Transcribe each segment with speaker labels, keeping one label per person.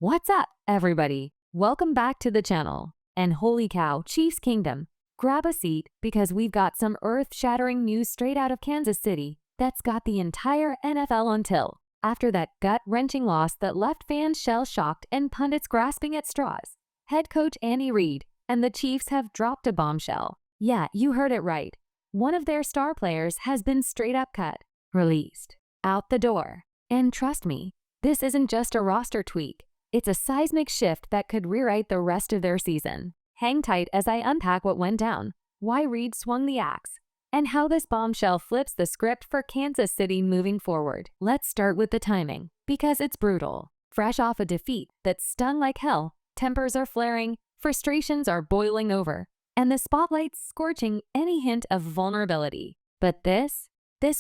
Speaker 1: What's up, everybody? Welcome back to the channel. And holy cow, Chiefs Kingdom, grab a seat because we've got some earth-shattering news straight out of Kansas City that's got the entire NFL on tilt. After that gut-wrenching loss that left fans shell-shocked and pundits grasping at straws, head coach Andy Reid and the Chiefs have dropped a bombshell. Yeah, you heard it right. One of their star players has been straight-up cut, released, out the door. And trust me, this isn't just a roster tweak. It's a seismic shift that could rewrite the rest of their season. Hang tight as I unpack what went down, why Reid swung the axe, and how this bombshell flips the script for Kansas City moving forward. Let's start with the timing, because it's brutal. Fresh off a defeat that stung like hell, tempers are flaring, frustrations are boiling over, and the spotlight's scorching any hint of vulnerability. But this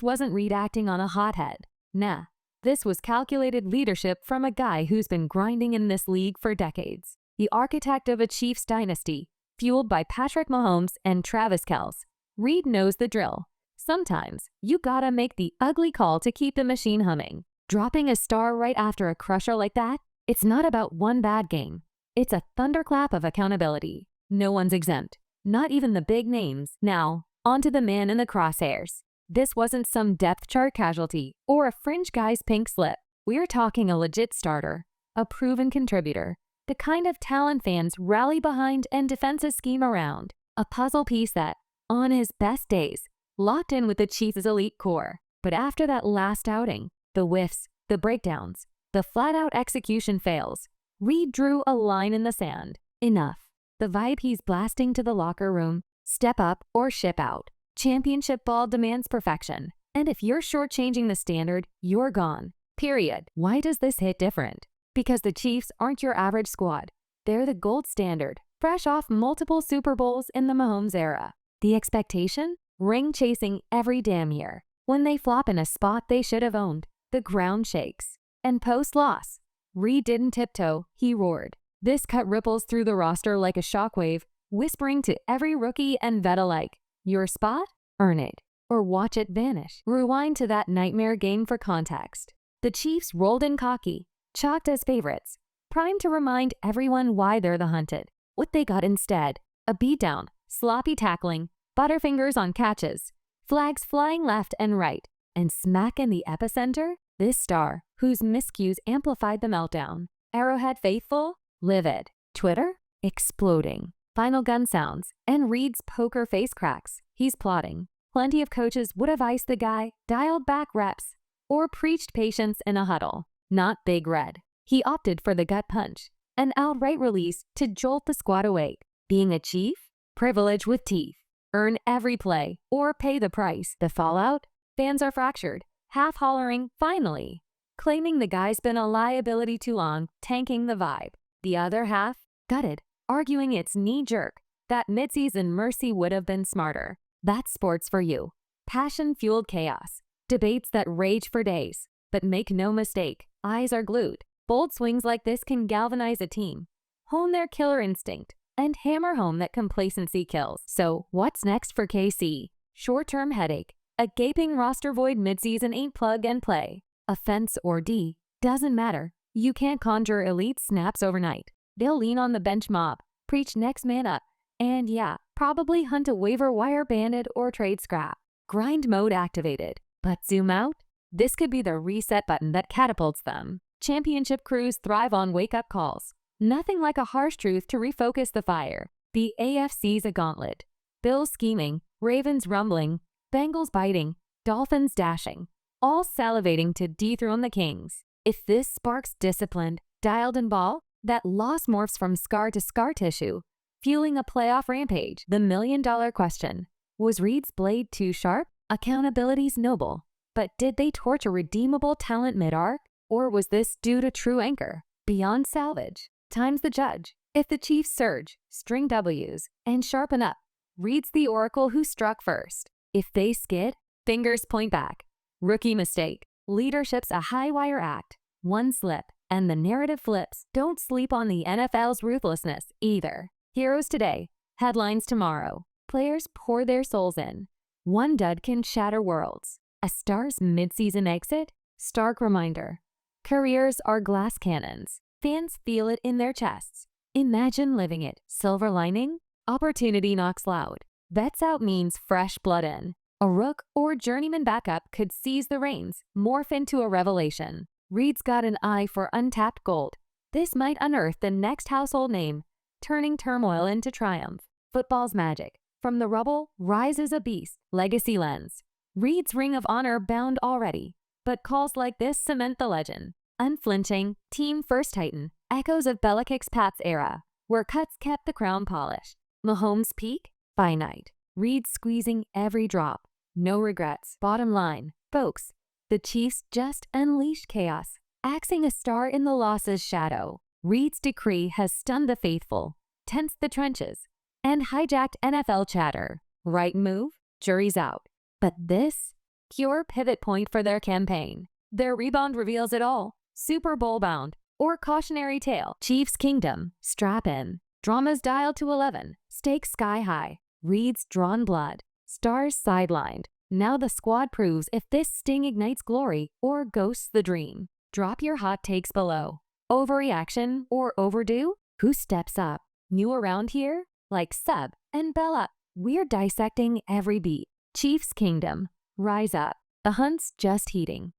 Speaker 1: wasn't Reid acting on a hothead. Nah. This was calculated leadership from a guy who's been grinding in this league for decades. The architect of a Chiefs dynasty, fueled by Patrick Mahomes and Travis Kelce. Reid knows the drill. Sometimes, you gotta make the ugly call to keep the machine humming. Dropping a star right after a crusher like that? It's not about one bad game. It's a thunderclap of accountability. No one's exempt. Not even the big names. Now, onto the man in the crosshairs. This wasn't some depth chart casualty or a fringe guy's pink slip. We're talking a legit starter, a proven contributor, the kind of talent fans rally behind and defense a scheme around, a puzzle piece that, on his best days, locked in with the Chiefs' elite core. But after that last outing, the whiffs, the breakdowns, the flat-out execution fails, Reid drew a line in the sand. Enough. The vibe he's blasting to the locker room, step up or ship out. Championship ball demands perfection, and if you're shortchanging the standard, you're gone. Period. Why does this hit different? Because the Chiefs aren't your average squad. They're the gold standard, fresh off multiple Super Bowls in the Mahomes era. The expectation? Ring chasing every damn year. When they flop in a spot they should have owned, the ground shakes. And post-loss, Reid didn't tiptoe, he roared. This cut ripples through the roster like a shockwave, whispering to every rookie and vet alike. Your spot? Earn it. Or watch it vanish. Rewind to that nightmare game for context. The Chiefs rolled in cocky, chalked as favorites, primed to remind everyone why they're the hunted. What they got instead? A beatdown, sloppy tackling, butterfingers on catches, flags flying left and right, and smack in the epicenter, this star, whose miscues amplified the meltdown. Arrowhead faithful? Livid. Twitter? Exploding. Final gun sounds, and Reid's poker face cracks. He's plotting. Plenty of coaches would have iced the guy, dialed back reps, or preached patience in a huddle. Not Big Red. He opted for the gut punch, an outright release to jolt the squad awake. Being a Chief? Privilege with teeth. Earn every play, or pay the price. The fallout? Fans are fractured, half hollering, finally, claiming the guy's been a liability too long, tanking the vibe. The other half? Gutted, arguing it's knee-jerk, that midseason mercy would have been smarter. That's sports for you. Passion-fueled chaos. Debates that rage for days. But make no mistake, eyes are glued. Bold swings like this can galvanize a team, hone their killer instinct, and hammer home that complacency kills. So, what's next for KC? Short-term headache. A gaping roster void midseason ain't plug and play. Offense or D, doesn't matter. You can't conjure elite snaps overnight. They'll lean on the bench mob, preach next man up, and yeah, probably hunt a waiver wire bandit or trade scrap. Grind mode activated. But zoom out? This could be the reset button that catapults them. Championship crews thrive on wake-up calls. Nothing like a harsh truth to refocus the fire. The AFC's a gauntlet. Bills scheming, Ravens rumbling, Bengals biting, Dolphins dashing, all salivating to dethrone the Kings. If this sparks disciplined, dialed-in ball, that loss morphs from scar to scar tissue, fueling a playoff rampage. The million-dollar question. Was Reid's blade too sharp? Accountability's noble. But did they torch a redeemable talent mid-arc? Or was this due to true anchor? Beyond salvage. Time's the judge. If the Chiefs surge, string W's, and sharpen up, Reid's the oracle who struck first. If they skid, fingers point back. Rookie mistake. Leadership's a high-wire act. One slip, and the narrative flips. Don't sleep on the NFL's ruthlessness, either. Heroes today, headlines tomorrow. Players pour their souls in. One dud can shatter worlds. A star's midseason exit? Stark reminder. Careers are glass cannons. Fans feel it in their chests. Imagine living it. Silver lining? Opportunity knocks loud. Vets out means fresh blood in. A rook or journeyman backup could seize the reins, morph into a revelation. Reed's got an eye for untapped gold. This might unearth the next household name, turning turmoil into triumph. Football's magic. From the rubble rises a beast. Legacy lens. Reed's ring of honor bound already, but calls like this cement the legend. Unflinching, team first titan. Echoes of Belichick's Pats era, where cuts kept the crown polished. Mahomes' peak? Finite. Reed squeezing every drop. No regrets. Bottom line, folks, the Chiefs just unleashed chaos, axing a star in the loss's shadow. Reed's decree has stunned the faithful, tensed the trenches, and hijacked NFL chatter. Right move? Jury's out. But this? Pure pivot point for their campaign. Their rebound reveals it all. Super Bowl bound or cautionary tale. Chiefs Kingdom. Strap in. Drama's dialed to 11. Stakes sky high. Reed's drawn blood. Stars sidelined. Now the squad proves if this sting ignites glory or ghosts the dream. Drop your hot takes below. Overreaction or overdue? Who steps up? New around here? Like Sub and Bella. We're dissecting every beat. Chiefs Kingdom. Rise up. The hunt's just heating.